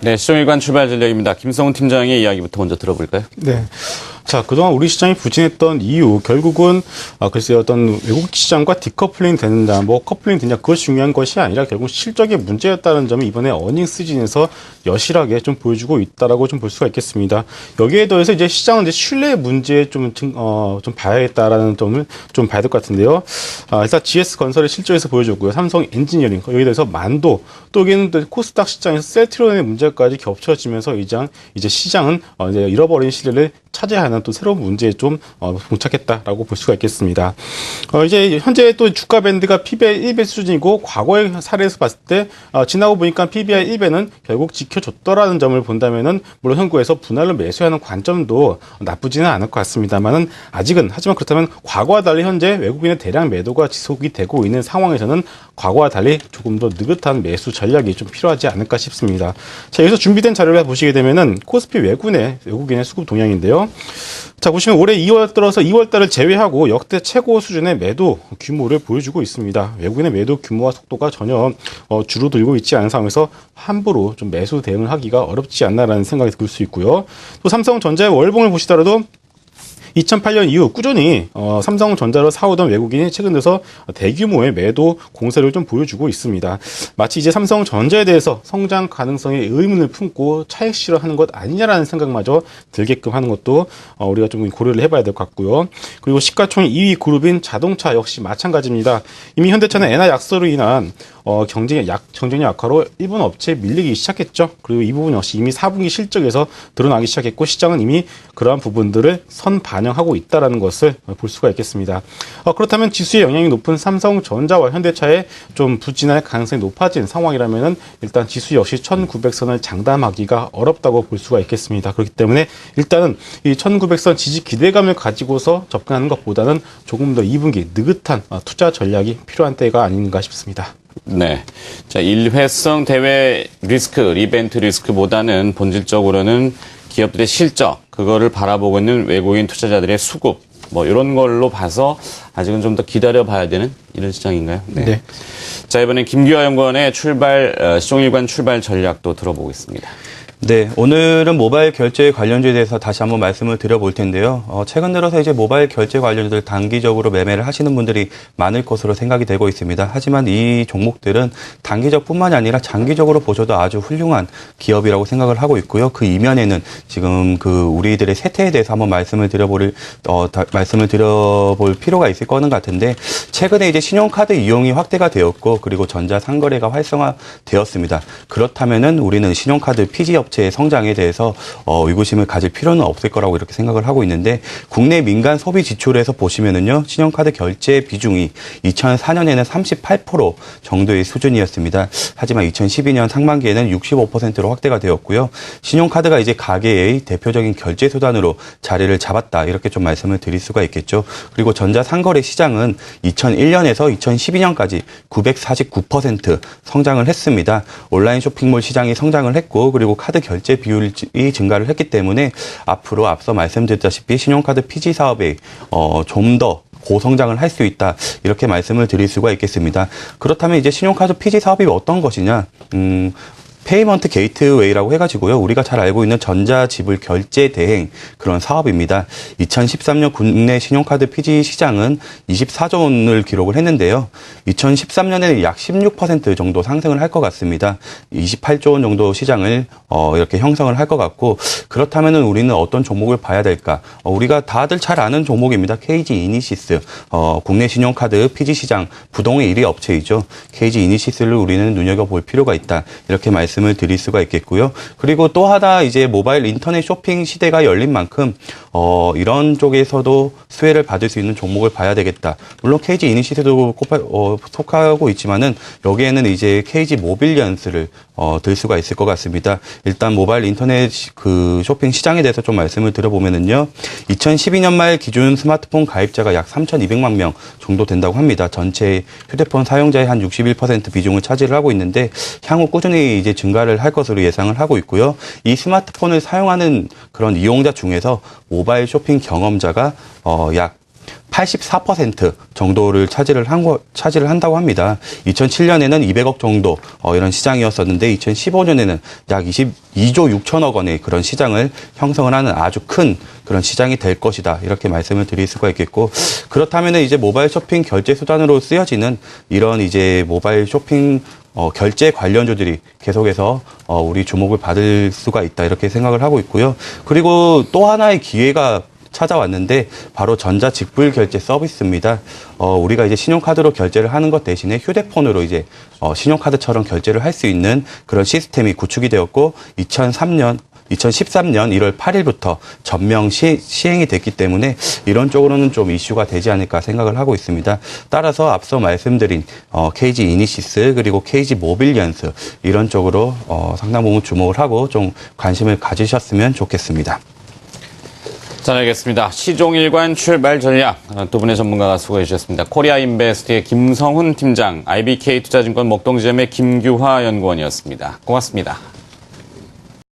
네, 시종일관 출발 전략입니다. 김성훈 팀장의 이야기부터 먼저 들어볼까요? 네. 자, 그동안 우리 시장이 부진했던 이유, 결국은, 글쎄요, 어떤 외국 시장과 디커플링 되는다, 커플링 되냐, 그것이 중요한 것이 아니라 결국 실적의 문제였다는 점이 이번에 어닝 시즌에서 여실하게 좀 보여주고 있다라고 좀 볼 수가 있겠습니다. 여기에 더해서 이제 시장은 이제 신뢰 문제에 좀 봐야겠다라는 점을 좀 봐야 될 것 같은데요. 일단 GS 건설의 실적에서 보여줬고요. 삼성 엔지니어링, 여기에 대해서 만도, 또 여기는 또 코스닥 시장에서 셀트리온의 문제까지 겹쳐지면서 이제 시장은 이제 잃어버린 신뢰를 차지하는 또 새로운 문제에 좀 봉착했다라고 볼 수가 있겠습니다. 이제 현재 또 주가 밴드가 PBR 1배 수준이고 과거의 사례에서 봤을 때 지나고 보니까 PBR 1배는 결국 지켜줬더라는 점을 본다면은 물론 현구에서 분할로 매수하는 관점도 나쁘지는 않을 것 같습니다만은 아직은 하지만 그렇다면 과거와 달리 현재 외국인의 대량 매도가 지속이 되고 있는 상황에서는 과거와 달리 조금 더 느긋한 매수 전략이 좀 필요하지 않을까 싶습니다. 자, 여기서 준비된 자료를 보시게 되면은 코스피 외국인의 수급 동향인데요. 자, 보시면 올해 2월 들어서 2월 달을 제외하고 역대 최고 수준의 매도 규모를 보여주고 있습니다. 외국인의 매도 규모와 속도가 전혀 줄어들고 있지 않은 상황에서 함부로 좀 매수 대응을 하기가 어렵지 않나라는 생각이 들 수 있고요. 또 삼성전자의 월봉을 보시더라도 2008년 이후 꾸준히 삼성전자를 사오던 외국인이 최근 들어서 대규모의 매도 공세를 좀 보여주고 있습니다. 마치 이제 삼성전자에 대해서 성장 가능성에 의문을 품고 차익 실현하는 것 아니냐라는 생각마저 들게끔 하는 것도 우리가 좀 고려를 해봐야 될 것 같고요. 그리고 시가총액 2위 그룹인 자동차 역시 마찬가지입니다. 이미 현대차는 엔화 약세로 인한 경쟁의 약화로 일본 업체에 밀리기 시작했죠. 그리고 이 부분 역시 이미 4분기 실적에서 드러나기 시작했고 시장은 이미 그러한 부분들을 반영하고 있다는 것을 볼 수가 있겠습니다. 그렇다면 지수의 영향이 높은 삼성전자와 현대차에 좀 부진할 가능성이 높아진 상황이라면은 일단 지수 역시 1900선을 장담하기가 어렵다고 볼 수가 있겠습니다. 그렇기 때문에 일단은 이 1900선 지지 기대감을 가지고서 접근하는 것보다는 조금 더 2분기 느긋한 투자 전략이 필요한 때가 아닌가 싶습니다. 네. 자, 일회성 대외 리스크, 이벤트 리스크보다는 본질적으로는 기업들의 실적, 그거를 바라보고 있는 외국인 투자자들의 수급, 이런 걸로 봐서 아직은 좀 더 기다려봐야 되는 이런 시장인가요? 네. 자, 이번엔 김기화 연구원의 시종일관 출발 전략도 들어보겠습니다. 네, 오늘은 모바일 결제 관련주에 대해서 다시 한번 말씀을 드려볼 텐데요. 최근 들어서 이제 모바일 결제 관련주들 단기적으로 매매를 하시는 분들이 많을 것으로 생각이 되고 있습니다. 하지만 이 종목들은 단기적뿐만이 아니라 장기적으로 보셔도 아주 훌륭한 기업이라고 생각을 하고 있고요. 그 이면에는 지금 우리들의 세태에 대해서 한번 말씀을 드려볼 필요가 있을 거는 같은데, 최근에 이제 신용카드 이용이 확대가 되었고, 그리고 전자상거래가 활성화되었습니다. 그렇다면은 우리는 신용카드 피지 업체의 성장에 대해서 의구심을 가질 필요는 없을 거라고 이렇게 생각을 하고 있는데, 국내 민간 소비 지출에서 보시면은요, 신용카드 결제 비중이 2004년에는 38% 정도의 수준이었습니다. 하지만 2012년 상반기에는 65%로 확대가 되었고요. 신용카드가 이제 가계의 대표적인 결제 수단으로 자리를 잡았다, 이렇게 좀 말씀을 드릴 수가 있겠죠. 그리고 전자상거래 시장은 2001년에서 2012년까지 949% 성장을 했습니다. 온라인 쇼핑몰 시장이 성장을 했고, 그리고 카드 결제 비율이 증가를 했기 때문에 앞으로 앞서 말씀드렸다시피 신용카드 피지 사업에 좀 더 고성장을 할 수 있다, 이렇게 말씀을 드릴 수가 있겠습니다. 그렇다면 이제 신용카드 피지 사업이 어떤 것이냐? 페이먼트 게이트웨이라고 해가지고요, 우리가 잘 알고 있는 전자지불 결제 대행 그런 사업입니다. 2013년 국내 신용카드 피지 시장은 24조 원을 기록을 했는데요. 2013년에는 약 16% 정도 상승을 할 것 같습니다. 28조 원 정도 시장을 이렇게 형성을 할 것 같고, 그렇다면은 우리는 어떤 종목을 봐야 될까? 우리가 다들 잘 아는 종목입니다. KG 이니시스, 국내 신용카드 피지 시장 부동의 1위 업체이죠. KG 이니시스를 우리는 눈여겨볼 필요가 있다, 이렇게 말씀을 드릴 수가 있겠고요. 그리고 또 하나 이제 모바일 인터넷 쇼핑 시대가 열린 만큼 이런 쪽에서도 수혜를 받을 수 있는 종목을 봐야 되겠다. 물론 KG 이니시스도 속하고 있지만은 여기에는 이제 KG 모빌리언스를 들 수가 있을 것 같습니다. 일단 모바일 인터넷 쇼핑 시장에 대해서 좀 말씀을 드려보면은요, 2012년 말 기준 스마트폰 가입자가 약 3,200만 명 정도 된다고 합니다. 전체 휴대폰 사용자의 한 61% 비중을 차지를 하고 있는데, 향후 꾸준히 이제 증가를 할 것으로 예상을 하고 있고요. 이 스마트폰을 사용하는 그런 이용자 중에서 모바일 쇼핑 경험자가 약 84% 정도를 차지를 한다고 합니다. 2007년에는 200억 정도 이런 시장이었었는데 2015년에는 약 22조 6천억 원의 그런 시장을 형성을 하는 아주 큰 그런 시장이 될 것이다. 이렇게 말씀을 드릴 수가 있겠고, 그렇다면 이제 모바일 쇼핑 결제 수단으로 쓰여지는 이런 이제 모바일 쇼핑 결제 관련주들이 계속해서 우리 주목을 받을 수가 있다. 이렇게 생각을 하고 있고요. 그리고 또 하나의 기회가 찾아왔는데 바로 전자 직불 결제 서비스입니다. 우리가 이제 신용카드로 결제를 하는 것 대신에 휴대폰으로 이제 신용카드처럼 결제를 할 수 있는 그런 시스템이 구축이 되었고 2013년 1월 8일부터 전면 시행이 됐기 때문에 이런 쪽으로는 좀 이슈가 되지 않을까 생각을 하고 있습니다. 따라서 앞서 말씀드린 KG 이니시스 그리고 KG 모빌리언스 이런 쪽으로 상당 부분 주목을 하고 좀 관심을 가지셨으면 좋겠습니다. 잘 알겠습니다. 시종일관 출발 전략 두 분의 전문가가 수고해 주셨습니다. 코리아인베스트의 김성훈 팀장, IBK 투자증권 목동지점의 김규화 연구원이었습니다. 고맙습니다.